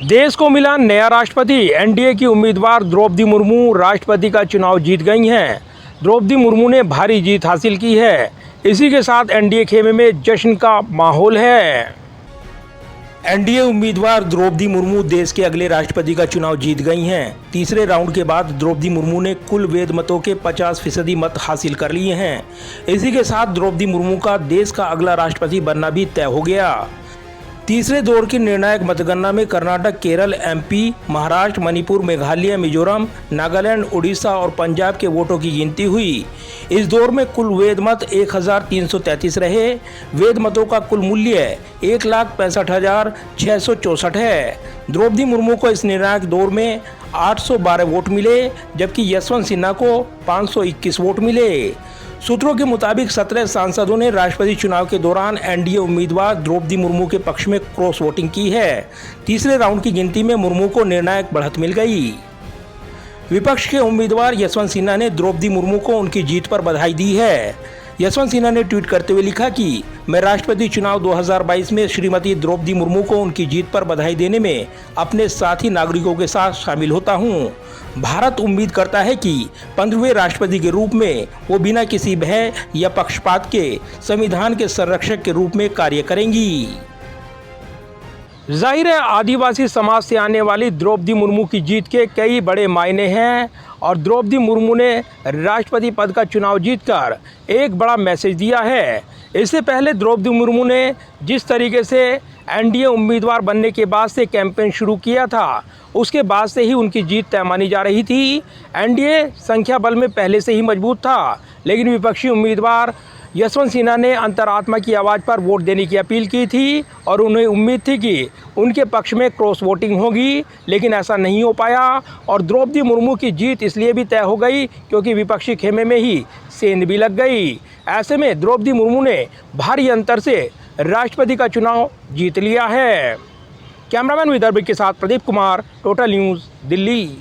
देश को मिला नया राष्ट्रपति। एनडीए की उम्मीदवार द्रौपदी मुर्मू राष्ट्रपति का चुनाव जीत गई हैं। द्रौपदी मुर्मू ने भारी जीत हासिल की है। इसी के साथ एनडीए खेमे में जश्न का माहौल है। एनडीए उम्मीदवार द्रौपदी मुर्मू देश के अगले राष्ट्रपति का चुनाव जीत गई हैं। तीसरे राउंड के बाद द्रौपदी मुर्मू ने कुल वेद मतों के 50% मत हासिल कर लिए हैं। इसी के साथ द्रौपदी मुर्मू का देश का अगला राष्ट्रपति बनना भी तय हो गया। तीसरे दौर की निर्णायक मतगणना में कर्नाटक, केरल, एमपी, महाराष्ट्र, मणिपुर, मेघालय, मिजोरम, नागालैंड, उड़ीसा और पंजाब के वोटों की गिनती हुई। इस दौर में कुल वेद मत 1333 रहे। वेद मतों का कुल मूल्य 1,65,664 है। द्रौपदी मुर्मू को इस निर्णायक दौर में 812 वोट मिले, जबकि यशवंत सिन्हा को 521 वोट मिले। सूत्रों के मुताबिक 17 सांसदों ने राष्ट्रपति चुनाव के दौरान एनडीए उम्मीदवार द्रौपदी मुर्मू के पक्ष में क्रॉस वोटिंग की है। तीसरे राउंड की गिनती में मुर्मू को निर्णायक बढ़त मिल गई। विपक्ष के उम्मीदवार यशवंत सिन्हा ने द्रौपदी मुर्मू को उनकी जीत पर बधाई दी है। यशवंत सिन्हा ने ट्वीट करते हुए लिखा कि मैं राष्ट्रपति चुनाव 2022 में श्रीमती द्रौपदी मुर्मू को उनकी जीत पर बधाई देने में अपने साथी नागरिकों के साथ शामिल होता हूं। भारत उम्मीद करता है कि 15वें राष्ट्रपति के रूप में वो बिना किसी भय या पक्षपात के संविधान के संरक्षक के रूप में कार्य करेंगी। जाहिर है, आदिवासी समाज से आने वाली द्रौपदी मुर्मू की जीत के कई बड़े मायने हैं और द्रौपदी मुर्मू ने राष्ट्रपति पद का चुनाव जीतकर एक बड़ा मैसेज दिया है। इससे पहले द्रौपदी मुर्मू ने जिस तरीके से एनडीए उम्मीदवार बनने के बाद से कैंपेन शुरू किया था, उसके बाद से ही उनकी जीत तय मानी जा रही थी। एनडीए संख्या बल में पहले से ही मजबूत था, लेकिन विपक्षी उम्मीदवार यशवंत सिन्हा ने अंतरात्मा की आवाज़ पर वोट देने की अपील की थी और उन्हें उम्मीद थी कि उनके पक्ष में क्रॉस वोटिंग होगी, लेकिन ऐसा नहीं हो पाया और द्रौपदी मुर्मू की जीत इसलिए भी तय हो गई क्योंकि विपक्षी खेमे में ही सेंध भी लग गई। ऐसे में द्रौपदी मुर्मू ने भारी अंतर से राष्ट्रपति का चुनाव जीत लिया है। कैमरामैन विदर्भ के साथ प्रदीप कुमार, टोटल न्यूज़, दिल्ली।